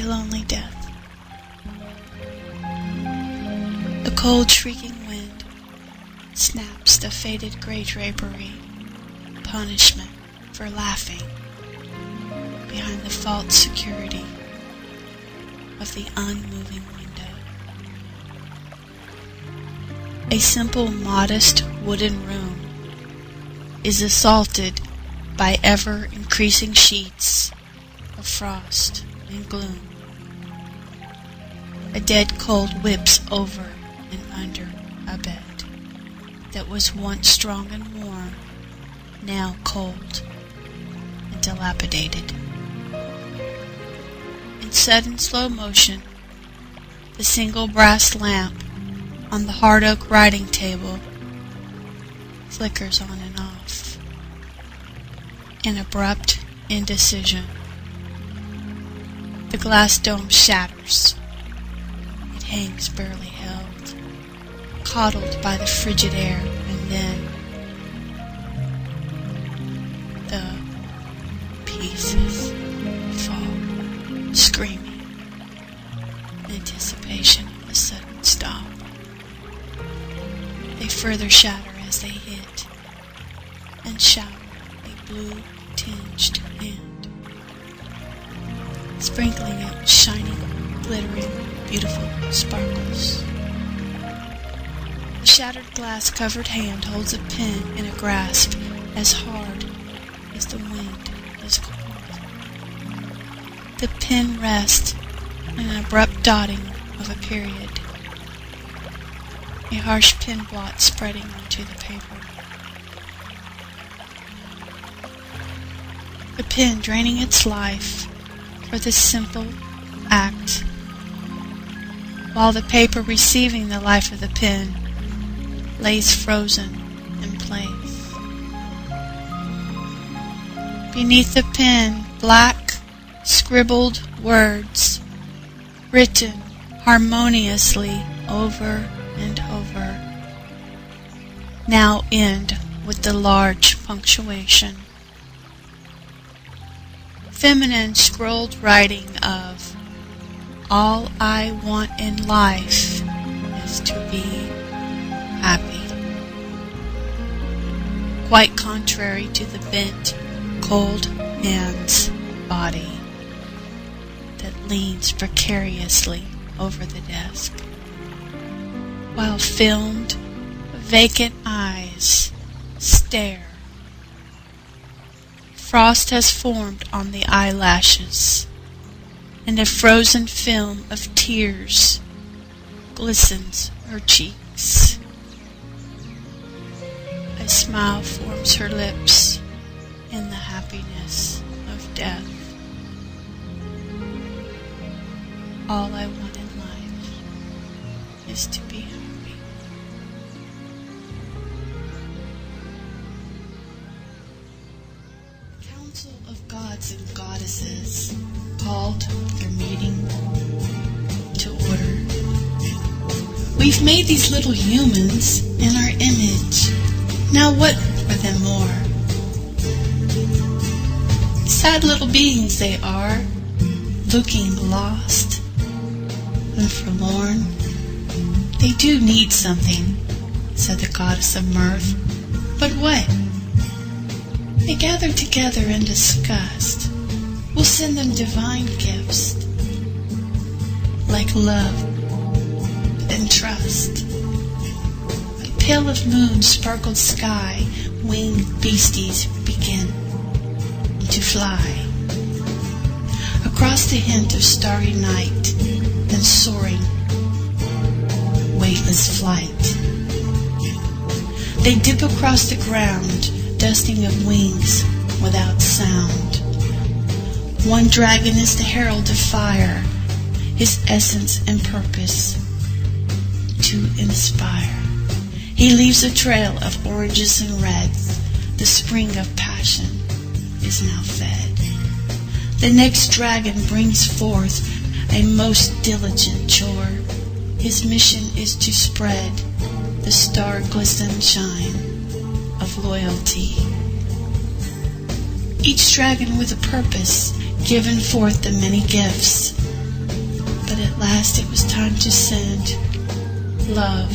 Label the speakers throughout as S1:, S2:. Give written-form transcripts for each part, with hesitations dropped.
S1: lonely death. The cold shrieking wind snaps the faded gray drapery, punishment for laughing behind the false security of the unmoving window. A simple, modest wooden room is assaulted by ever-increasing sheets of frost and gloom. A dead cold whips over and under a bed that was once strong and warm, now cold and dilapidated. In sudden slow motion, the single brass lamp on the hard oak writing table flickers on and off. In abrupt indecision, the glass dome shatters. It hangs barely held, coddled by the frigid air, and then the pieces fall, screaming, in anticipation of the sudden stop. They further shatter as they hit, and shower a blue-tinged hand, sprinkling it with shining, glittering, beautiful sparkles. The shattered glass-covered hand holds a pen in a grasp as hard as the wind is cold. The pen rests in an abrupt dotting of a period, a harsh pen blot spreading onto the paper. The pen draining its life for this simple act, while the paper receiving the life of the pen lays frozen in place. Beneath the pen, black, scribbled words, written harmoniously over and over, now end with the large punctuation. Feminine scrolled writing of, "All I want in life is to be happy." Quite contrary to the bent, cold man's body that leans precariously over the desk, while filmed, vacant eyes stare. Frost has formed on the eyelashes, and a frozen film of tears glistens her cheeks. A smile forms her lips in the happiness of death. All I want in life is to be happy. Council of gods and goddesses called their meeting to order. We've made these little humans in our image. Now what are them more? Sad little beings they are, looking lost and forlorn. They do need something, said the goddess of mirth. But what? They gather together and discussed. We'll send them divine gifts, like love and trust. A pale of moon sparkled sky, winged beasties begin to fly across the hint of starry night, then soaring, weightless flight. They dip across the ground, dusting of wings without sound. One dragon is the herald of fire, his essence and purpose to inspire. He leaves a trail of oranges and reds. The spring of passion is now fed. The next dragon brings forth a most diligent chore. His mission is to spread the star-glistened shine of loyalty. Each dragon with a purpose, given forth the many gifts, last it was time to send love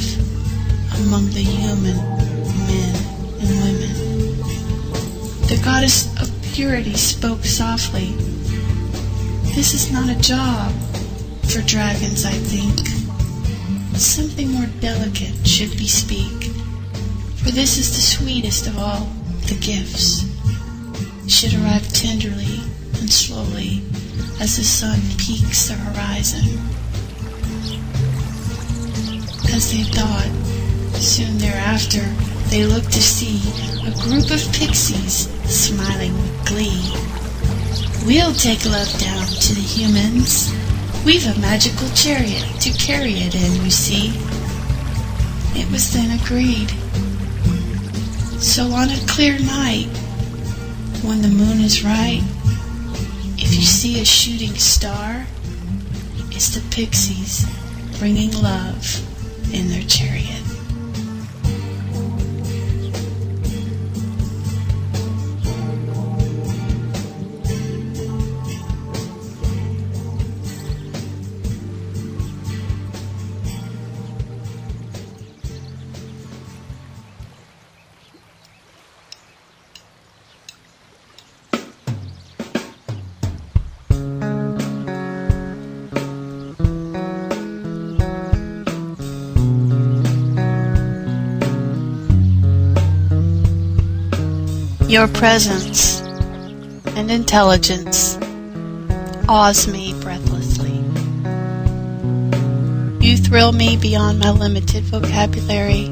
S1: among the human men and women. The goddess of purity spoke softly. This is not a job for dragons, I think. Something more delicate should bespeak, for this is the sweetest of all the gifts. It should arrive tenderly and slowly as the sun peaks the horizon. As they thought, soon thereafter they looked to see a group of pixies smiling with glee. We'll take love down to the humans. We've a magical chariot to carry it in, you see. It was then agreed. So on a clear night, when the moon is right, if you see a shooting star, it's the pixies bringing love in their chariot. Your presence and intelligence awes me breathlessly. You thrill me beyond my limited vocabulary.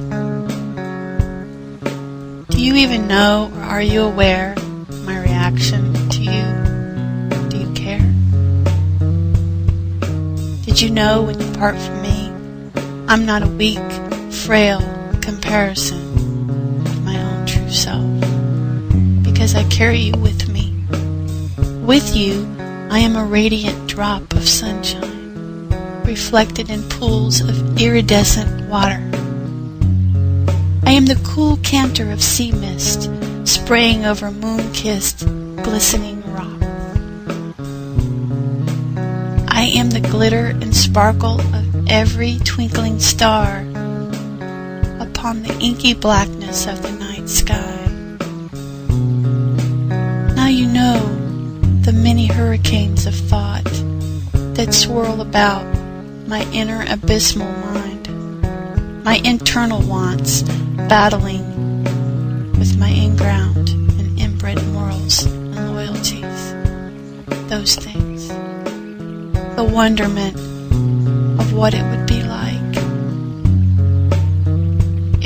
S1: Do you even know, or are you aware of my reaction to you? Do you care? Did you know when you part from me, I'm not a weak, frail comparison of my own true self? Because I carry you with me. With you, I am a radiant drop of sunshine, reflected in pools of iridescent water. I am the cool canter of sea mist, spraying over moon-kissed, glistening rock. I am the glitter and sparkle of every twinkling star upon the inky blackness of the night sky. Now you know the many hurricanes of thought that swirl about my inner abysmal mind, my internal wants battling with my in-ground and inbred morals and loyalties. Those things. The wonderment of what it would be like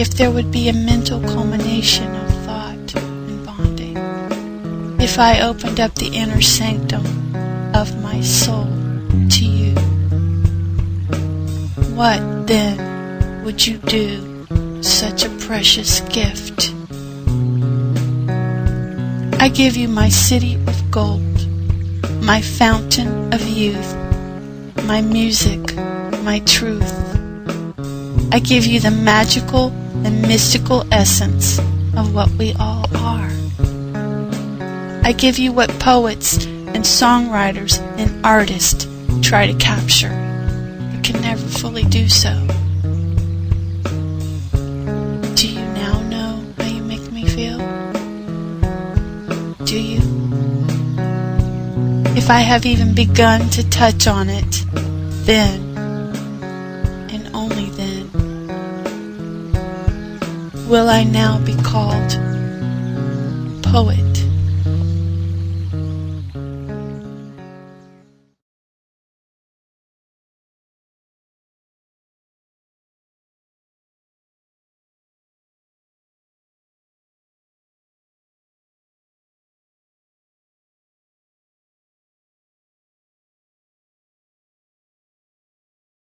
S1: if there would be a mental culmination of thought and bonding. If I opened up the inner sanctum of my soul to you, what then would you do, such a precious gift? I give you my city of gold, my fountain of youth, my music, my truth. I give you the magical and mystical essence of what we all are. I give you what poets and songwriters and artists try to capture, but can never fully do so. Do you now know how you make me feel? Do you? If I have even begun to touch on it, then, and only then, will I now be called poet.